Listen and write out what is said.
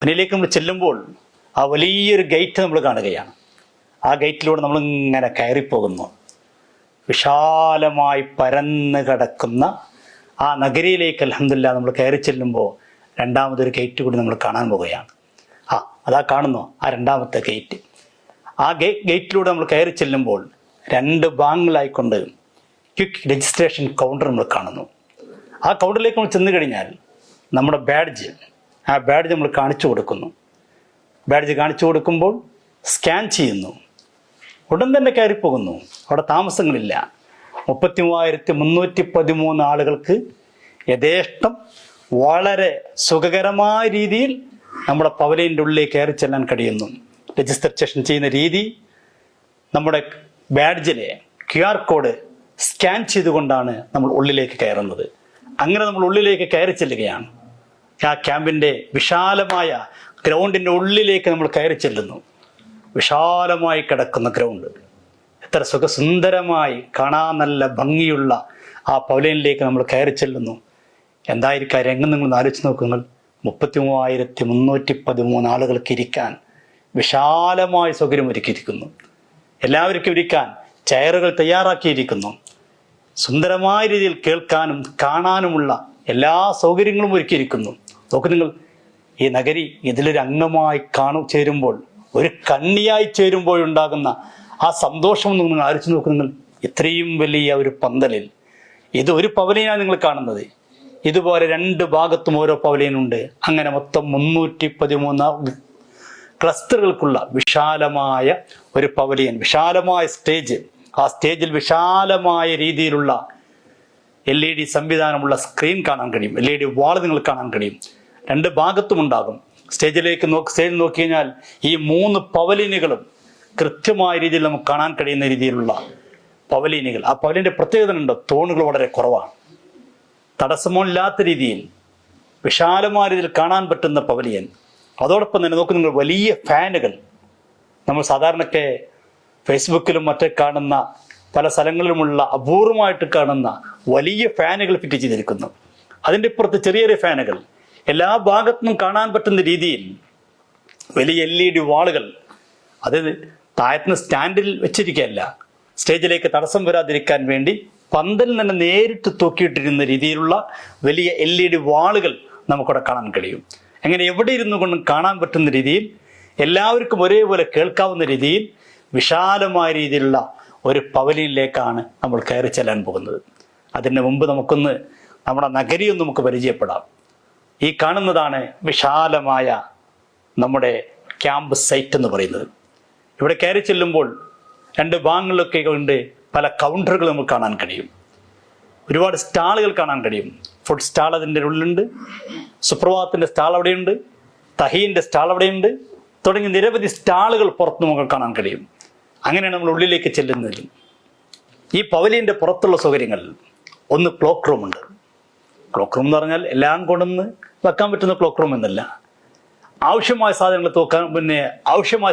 പിന്നിലേക്ക് നമ്മൾ ചെല്ലുമ്പോൾ ആ വലിയൊരു ഗേറ്റ് നമ്മൾ കാണുകയാണ്. ആ ഗേറ്റിലൂടെ നമ്മൾ ഇങ്ങനെ കയറിപ്പോകുന്നു. വിശാലമായി പരന്ന് കിടക്കുന്ന ആ നഗരിയിലേക്ക് അൽഹംദുലില്ലാ നമ്മൾ കയറി ചെല്ലുമ്പോൾ രണ്ടാമതൊരു ഗേറ്റ് കൂടി നമ്മൾ കാണാൻ പോവുകയാണ്. അതാ കാണുന്നു ആ രണ്ടാമത്തെ ഗേറ്റ്. ആ ഗേറ്റിലൂടെ നമ്മൾ കയറി ചെല്ലുമ്പോൾ രണ്ട് ഭാഗങ്ങളായിക്കൊണ്ട് ക്വിക്ക് രജിസ്ട്രേഷൻ കൗണ്ടർ നമ്മൾ കാണുന്നു. ആ കൗണ്ടറിലേക്ക് നമ്മൾ ചെന്ന് കഴിഞ്ഞാൽ നമ്മുടെ ആ ബാഡ്ജ് നമ്മൾ കാണിച്ചു കൊടുക്കുന്നു. ബാഡ്ജ് കാണിച്ചു കൊടുക്കുമ്പോൾ സ്കാൻ ചെയ്യുന്നു. ഉടൻ തന്നെ കയറിപ്പോകുന്നു. അവിടെ താമസങ്ങളില്ല. 33,313 ആളുകൾക്ക് യഥേഷ്ടം വളരെ സുഖകരമായ രീതിയിൽ നമ്മുടെ പവലിയൻ്റെ ഉള്ളിലേക്ക് കയറി ചെല്ലാൻ കഴിയുന്നു. രജിസ്ട്രേഷൻ ചെയ്യുന്ന രീതി നമ്മുടെ ബാഡ്ജിലെ QR കോഡ് സ്കാൻ ചെയ്തുകൊണ്ടാണ് നമ്മൾ ഉള്ളിലേക്ക് കയറുന്നത്. അങ്ങനെ നമ്മൾ ഉള്ളിലേക്ക് കയറി ചെല്ലുകയാണ്. ആ ക്യാമ്പിൻ്റെ വിശാലമായ ഗ്രൗണ്ടിൻ്റെ ഉള്ളിലേക്ക് നമ്മൾ കയറി ചെല്ലുന്നു. വിശാലമായി കിടക്കുന്ന ഗ്രൗണ്ട്, എത്ര സുഖസുന്ദരമായി കാണാൻ നല്ല ഭംഗിയുള്ള ആ പവലിയനിലേക്ക് നമ്മൾ കയറി ചെല്ലുന്നു. എന്തായിരിക്കും ആ രംഗം നിങ്ങൾ ആലോചിച്ച് നോക്കുക. 33,313 ആളുകൾക്ക് ഇരിക്കാൻ വിശാലമായ സൗകര്യം ഒരുക്കിയിരിക്കുന്നു. എല്ലാവർക്കും ഇരിക്കാൻ ചെയറുകൾ തയ്യാറാക്കിയിരിക്കുന്നു. സുന്ദരമായ രീതിയിൽ കേൾക്കാനും കാണാനുമുള്ള എല്ലാ സൗകര്യങ്ങളും ഒരുക്കിയിരിക്കുന്നു. നോക്കൂ നിങ്ങൾ, ഈ നഗരി ഇതിലൊരു അംഗമായി ചേരുമ്പോൾ, ഒരു കണ്ണിയായി ചേരുമ്പോഴുണ്ടാകുന്ന ആ സന്തോഷം നിങ്ങൾ ആലോചിച്ച് നോക്കൂ. നിങ്ങൾ ഇത്രയും വലിയ ഒരു പന്തലിൽ ഇത് ഒരു പവലിയനാണ് നിങ്ങൾ കാണുന്നത്. ഇതുപോലെ രണ്ട് ഭാഗത്തും ഓരോ പവലിയനുണ്ട്. അങ്ങനെ മൊത്തം 313 ക്ലസ്റ്ററുകൾക്കുള്ള വിശാലമായ ഒരു പവലിയൻ, വിശാലമായ സ്റ്റേജ്. ആ സ്റ്റേജിൽ വിശാലമായ രീതിയിലുള്ള LED സംവിധാനമുള്ള സ്ക്രീൻ കാണാൻ കഴിയും. LED വാൾ നിങ്ങൾ കാണാൻ കഴിയും. രണ്ട് ഭാഗത്തും ഉണ്ടാകും. സ്റ്റേജിൽ നോക്കി കഴിഞ്ഞാൽ ഈ 3 പവലിയനുകളും കൃത്യമായ രീതിയിൽ നമുക്ക് കാണാൻ കഴിയുന്ന രീതിയിലുള്ള പവലിയനുകൾ. ആ പവലിയൻ്റെ പ്രത്യേകത ഉണ്ട്, തൂണുകൾ വളരെ കുറവാണ്. തടസ്സമില്ലാത്ത രീതിയിൽ വിശാലമായ രീതിയിൽ കാണാൻ പറ്റുന്ന പവലിയൻ. അതോടൊപ്പം തന്നെ നോക്ക് നിങ്ങൾ, വലിയ ഫാനുകൾ. നമ്മൾ സാധാരണയൊക്കെ ഫേസ്ബുക്കിലും മറ്റേ കാണുന്ന പല സ്ഥലങ്ങളിലുമുള്ള അപൂർവമായിട്ട് കാണുന്ന വലിയ ഫാനുകൾ ഫിറ്റ് ചെയ്തിരിക്കുന്നു. അതിൻ്റെ പുറത്ത് ചെറിയ ചെറിയ ഫാനുകൾ. എല്ലാ ഭാഗത്തുനിന്നും കാണാൻ പറ്റുന്ന രീതിയിൽ വലിയ LED വാളുകൾ. അത് താഴത്തുനിന്ന് സ്റ്റാൻഡിൽ വെച്ചിരിക്കുകയല്ല, സ്റ്റേജിലേക്ക് തടസ്സം വരാതിരിക്കാൻ വേണ്ടി പന്തലിൽ തന്നെ നേരിട്ട് തൂക്കിയിട്ടിരുന്ന രീതിയിലുള്ള വലിയ LED വാളുകൾ നമുക്കവിടെ കാണാൻ കഴിയും. അങ്ങനെ എവിടെ ഇരുന്നു കൊണ്ടും കാണാൻ പറ്റുന്ന രീതിയിൽ, എല്ലാവർക്കും ഒരേപോലെ കേൾക്കാവുന്ന രീതിയിൽ വിശാലമായ രീതിയിലുള്ള ഒരു പവലിയനിലേക്കാണ് നമ്മൾ കയറി ചെല്ലാൻ പോകുന്നത്. അതിന് മുമ്പ് നമുക്കൊന്ന് നമ്മുടെ നഗരിയൊന്ന് നമുക്ക് പരിചയപ്പെടാം. ഈ കാണുന്നതാണ് വിശാലമായ നമ്മുടെ ക്യാമ്പ് സൈറ്റ് എന്ന് പറയുന്നത്. ഇവിടെ കയറി ചെല്ലുമ്പോൾ രണ്ട് ഭാഗങ്ങളിലൊക്കെ കൊണ്ട് പല കൗണ്ടറുകൾ നമുക്ക് കാണാൻ കഴിയും. ഒരുപാട് സ്റ്റാളുകൾ കാണാൻ കഴിയും. ഫുഡ് സ്റ്റാൾ അതിൻ്റെ ഉള്ളിലുണ്ട്, സുപ്രഭാതത്തിൻ്റെ സ്റ്റാൾ അവിടെയുണ്ട്, തഹീൻ്റെ സ്റ്റാൾ അവിടെയുണ്ട്, തുടങ്ങി നിരവധി സ്റ്റാളുകൾ പുറത്ത് നമുക്ക് കാണാൻ കഴിയും. അങ്ങനെയാണ് നമ്മൾ ഉള്ളിലേക്ക് ചെല്ലുന്നത്. ഈ പവലിയൻ്റെ പുറത്തുള്ള സൗകര്യങ്ങൾ, ഒന്ന് ക്ലോക്ക് റൂം ഉണ്ട്. ക്ലോക്ക് റൂം എന്ന് പറഞ്ഞാൽ എല്ലാം കൊണ്ടുവന്ന് വെക്കാൻ പറ്റുന്ന ക്ലോക്ക് റൂം എന്നല്ല, ആവശ്യമായ സാധനങ്ങൾ ആവശ്യമായ